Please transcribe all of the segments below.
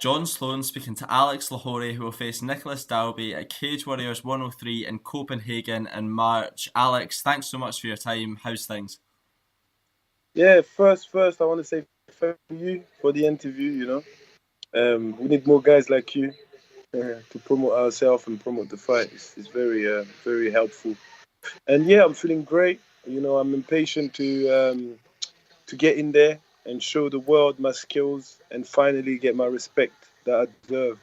John Sloan speaking to Alex Lohore, who will face Nicolas Dalby at Cage Warriors 103 in Copenhagen in March. Alex, thanks so much for your time. How's things? Yeah, first, I want to say thank you for the interview. We need more guys like you to promote ourselves and promote the fight. It's very helpful. And yeah, I'm feeling great. I'm impatient to get in there and show the world my skills and finally get my respect that I deserve.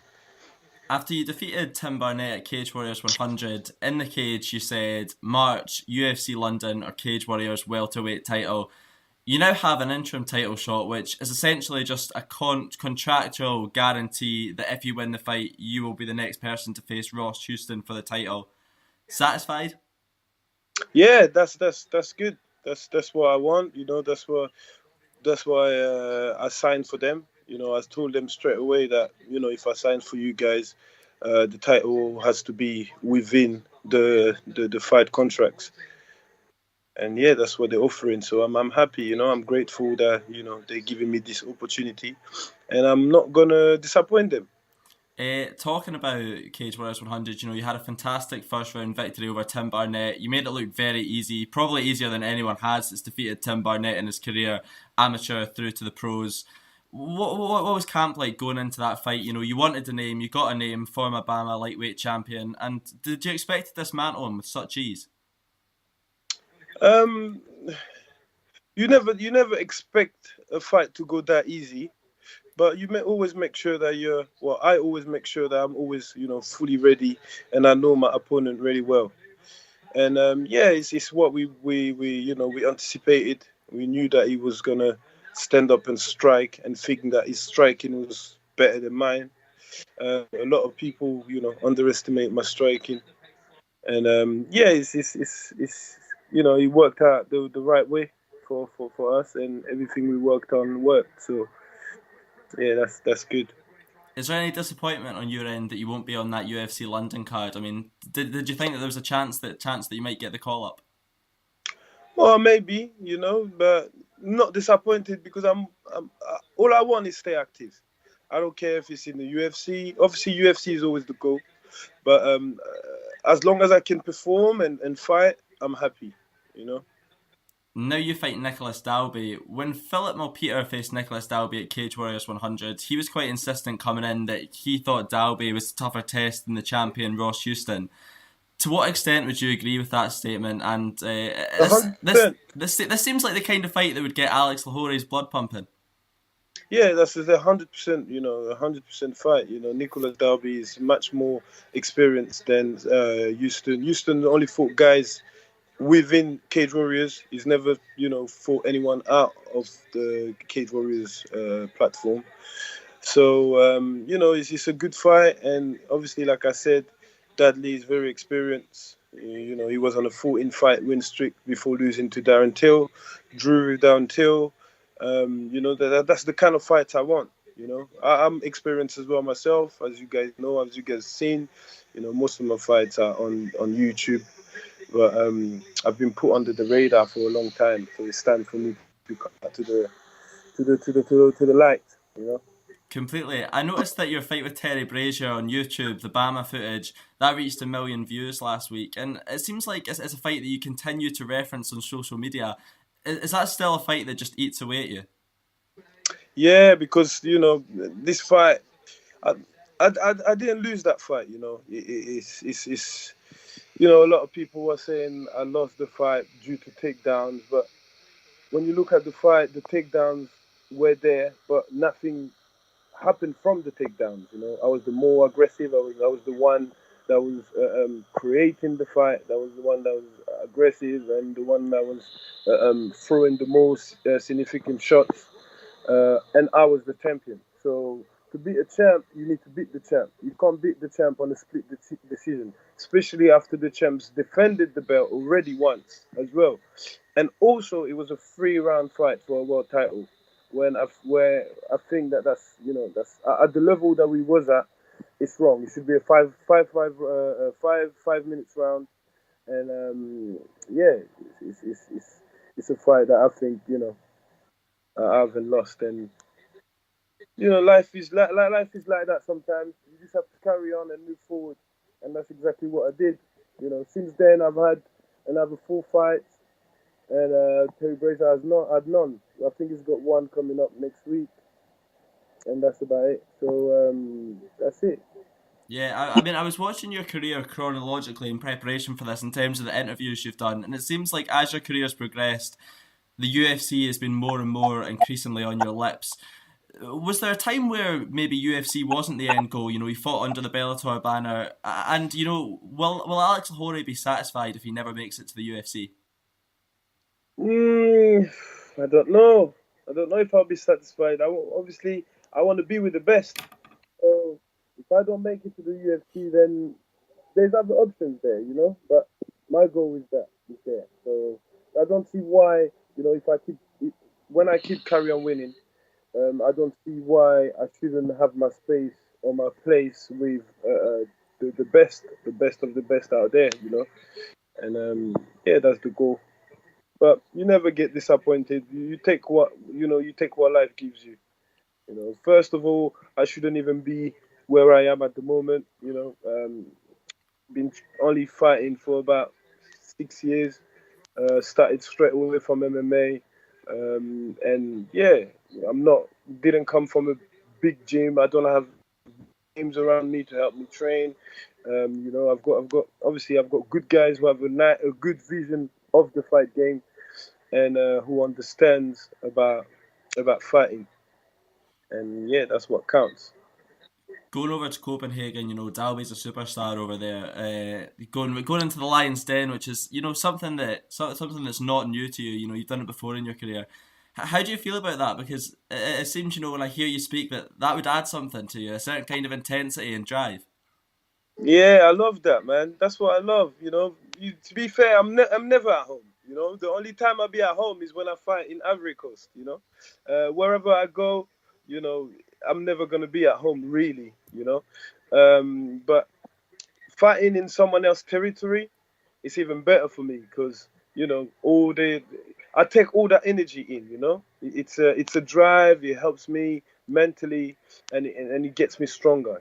After you defeated Tim Barnett at Cage Warriors 100, in the cage you said March, UFC London or Cage Warriors Welterweight title. You now have an interim title shot, which is essentially just a contractual guarantee that if you win the fight, you will be the next person to face Ross Houston for the title. Satisfied? Yeah, that's good. That's what I want. That's why I signed for them. I told them straight away that if I sign for you guys, the title has to be within the fight contracts. And yeah, that's what they're offering. So I'm happy. I'm grateful that they're giving me this opportunity, and I'm not gonna disappoint them. Talking about Cage Warriors 100, you had a fantastic first round victory over Tim Barnett. You made it look very easy, probably easier than anyone has. It's defeated Tim Barnett in his career, amateur through to the pros. What was camp like going into that fight? You wanted a name, you got a name, former BAMMA lightweight champion, and did you expect to dismantle him with such ease? Um, you never expect a fight to go that easy. But you may always make sure that I always make sure that I'm always, fully ready and I know my opponent really well. And yeah, it's what we anticipated. We knew that he was going to stand up and strike and think that his striking was better than mine. A lot of people, underestimate my striking. And yeah, he worked out the right way for us and everything we worked on worked. So yeah, that's good. Is there any disappointment on your end that you won't be on that UFC London card? I mean, did you think that there was a chance that you might get the call up? Well, maybe, but not disappointed because all I want is stay active. I don't care if it's in the UFC. Obviously, UFC is always the goal, but as long as I can perform and fight, I'm happy. Now you fight Nicolas Dalby. When Philip Malpeter faced Nicolas Dalby at Cage Warriors 100, he was quite insistent coming in that he thought Dalby was a tougher test than the champion Ross Houston. To what extent would you agree with that statement? And this seems like the kind of fight that would get Alex Lahore's blood pumping. Yeah, that's a 100%, 100% fight. Nicolas Dalby is much more experienced than Houston. Houston only fought guys within Cage Warriors. He's never, fought anyone out of the Cage Warriors platform. So, it's a good fight. And obviously, like I said, Dudley is very experienced. He was on a 14-fight win streak before losing to Darren Till, drew Darren Till. That's the kind of fights I want. I'm experienced as well myself, as you guys know, as you guys seen. Most of my fights are on YouTube. But I've been put under the radar for a long time, so it's time for me to come back to the light. Completely. I noticed that your fight with Terry Brazier on YouTube, the BAMMA footage, that reached 1 million views last week, and it seems like it's a fight that you continue to reference on social media. Is that still a fight that just eats away at you? Yeah, because this fight, I didn't lose that fight. It's a lot of people were saying I lost the fight due to takedowns, but when you look at the fight, the takedowns were there, but nothing happened from the takedowns. I was the more aggressive. I was the one that was creating the fight. That was the one that was aggressive and the one that was throwing the most significant shots. And I was the champion. So to beat a champ, you need to beat the champ. You can't beat the champ on a split decision, especially after the champs defended the belt already once as well. And also, it was a 3-round fight for a world title. Where I think that's at the level that we was at, it's wrong. It should be a 5 minutes round, and yeah, it's a fight that I think I haven't lost, and life is life is like that sometimes. You just have to carry on and move forward, and that's exactly what I did. Since then I've had another 4 fights, and Terry Brazier has not had none. I think he's got one coming up next week, and that's about it. So that's it. Yeah, I mean, I was watching your career chronologically in preparation for this in terms of the interviews you've done, and it seems like as your career's progressed, the UFC has been more and more increasingly on your lips. Was there a time where maybe UFC wasn't the end goal? You fought under the Bellator banner, and will Alex Lahore be satisfied if he never makes it to the UFC? I don't know. I don't know if I'll be satisfied. Obviously, I want to be with the best. So if I don't make it to the UFC, then there's other options there. But my goal is there. So I don't see why, if when I keep carry on winning, I don't see why I shouldn't have my space or my place with the best of the best out there. And yeah, that's the goal. But you never get disappointed. You take what life gives you. First of all, I shouldn't even be where I am at the moment. Been only fighting for about 6 years. Started straight away from MMA, and yeah, didn't come from a big gym. I don't have gyms around me to help me train. I've got obviously I've got good guys who have a good vision of the fight game, and who understands about fighting, and yeah, that's what counts. Going over to Copenhagen, Dalby's a superstar over there. Going into the Lions Den, which is something that's not new to you. You've done it before in your career. How do you feel about that? Because it seems when I hear you speak that would add something to you, a certain kind of intensity and drive. Yeah, I love that, man. That's what I love. To be fair, I'm never at home. The only time I'll be at home is when I fight in Ivory Coast. Wherever I go, I'm never gonna be at home really. But fighting in someone else's territory, it's even better for me because I take all that energy in. It's a drive. It helps me mentally, and it gets me stronger.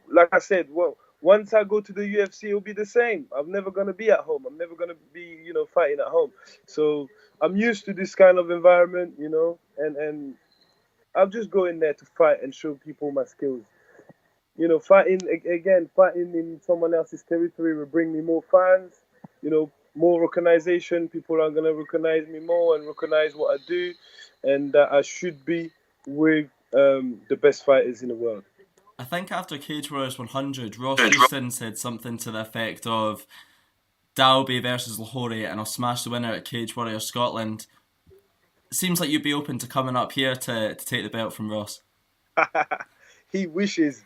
Like I said, well, once I go to the UFC, it'll be the same. I'm never gonna be at home. I'm never gonna be fighting at home. So I'm used to this kind of environment, and I'll just go in there to fight and show people my skills. Fighting in someone else's territory will bring me more fans, more recognition. People are going to recognize me more and recognize what I do, and that I should be with the best fighters in the world. I think after Cage Warriors 100, Ross Houston said something to the effect of Dalby versus Lahore, and I'll smash the winner at Cage Warriors Scotland. Seems like you'd be open to coming up here to take the belt from Ross. He wishes.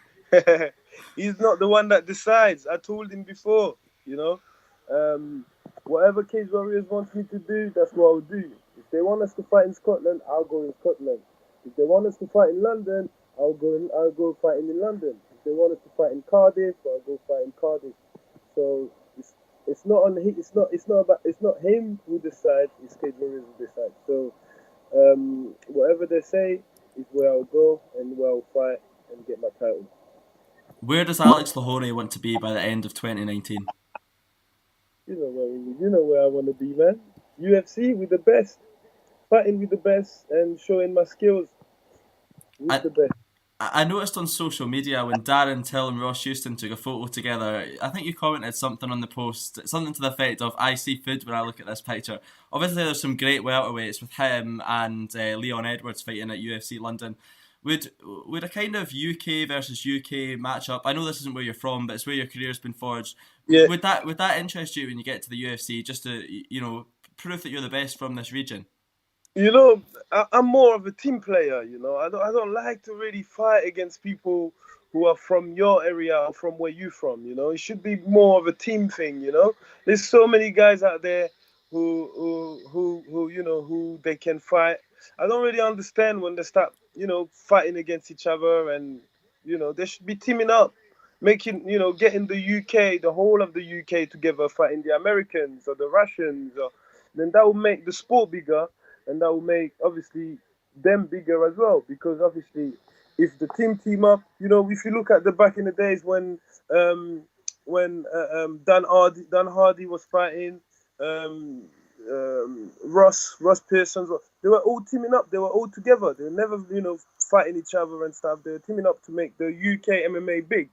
He's not the one that decides. I told him before, whatever Cage Warriors wants me to do, that's what I'll do. If they want us to fight in Scotland, I'll go in Scotland. If they want us to fight in London, I'll go fighting in London. If they want us to fight in Cardiff, I'll go fight in Cardiff. So it's not him who decides. It's Cage Warriors who decide. So whatever they say is where I'll go and where I'll fight and get my title. Where does Alex Lahore want to be by the end of 2019? You know where I want to be, man. UFC with the best, fighting with the best, and showing my skills with the best. I noticed on social media when Darren Till and Ross Houston took a photo together, I think you commented something on the post, something to the effect of, I see food when I look at this picture. Obviously there's some great welterweights with him and Leon Edwards fighting at UFC London. Would a kind of UK versus UK matchup, I know this isn't where you're from, but it's where your career's been forged, yeah. Would that interest you when you get to the UFC, just to, prove that you're the best from this region? I'm more of a team player, I don't like to really fight against people who are from your area or from where you're from, It should be more of a team thing, There's so many guys out there who they can fight. I don't really understand when they start, fighting against each other, and, they should be teaming up, making, getting the UK, the whole of the UK together, fighting the Americans or the Russians, then that will make the sport bigger. And that will make, obviously, them bigger as well. Because, obviously, if the team up, you know, if you look at the back in the days when Dan Hardy was fighting, Ross Pearson, they were all teaming up. They were all together. They were never, you know, fighting each other and stuff. They were teaming up to make the UK MMA big.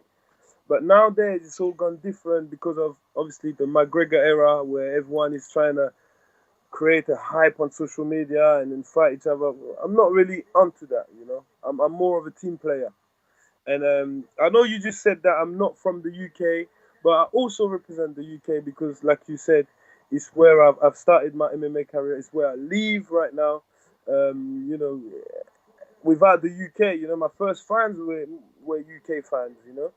But nowadays it's all gone different because of obviously the McGregor era, where everyone is trying to create a hype on social media and then fight each other. I'm not really onto that, you know. I'm more of a team player. And I know you just said that I'm not from the UK, but I also represent the UK because, like you said, it's where I've started my MMA career. It's where I live right now. You know, without the UK, you know, my first fans were UK fans, you know.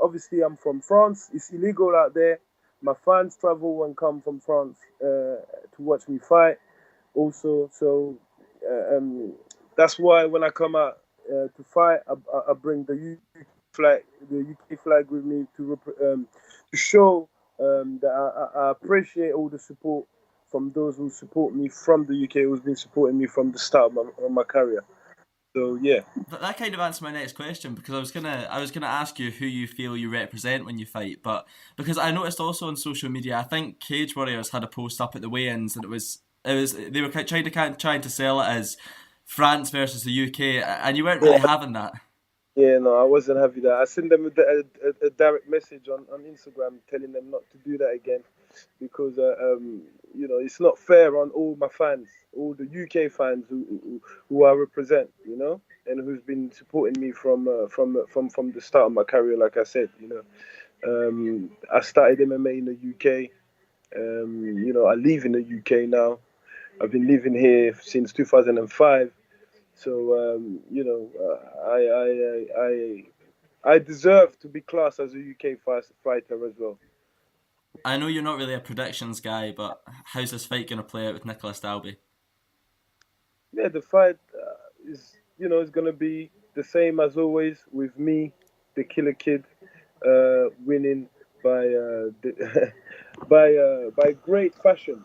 Obviously, I'm from France. It's illegal out there. My fans travel and come from France to watch me fight also. So that's why when I come out to fight, I bring the UK flag with me to show that I appreciate all the support from those who support me from the UK, who's been supporting me from the start of my career. So yeah, that kind of answered my next question, because I was gonna ask you who you feel you represent when you fight, but because I noticed also on social media, I think Cage Warriors had a post up at the weigh-ins, and it was they were trying to sell it as France versus the UK, and you weren't really having that. Yeah, no, I wasn't having that. I sent them a direct message on Instagram telling them not to do that again because, you know, it's not fair on all my fans, all the UK fans who I represent, you know, and who's been supporting me from the start of my career. Like I said, you know, I started MMA in the UK. You know, I live in the UK now. I've been living here since 2005. So you know, I deserve to be classed as a UK fighter as well. I know you're not really a predictions guy, but how's this fight going to play out with Nicolas Dalby? Yeah, the fight is, you know, is going to be the same as always with me, the Killer Kid, winning by by great fashion.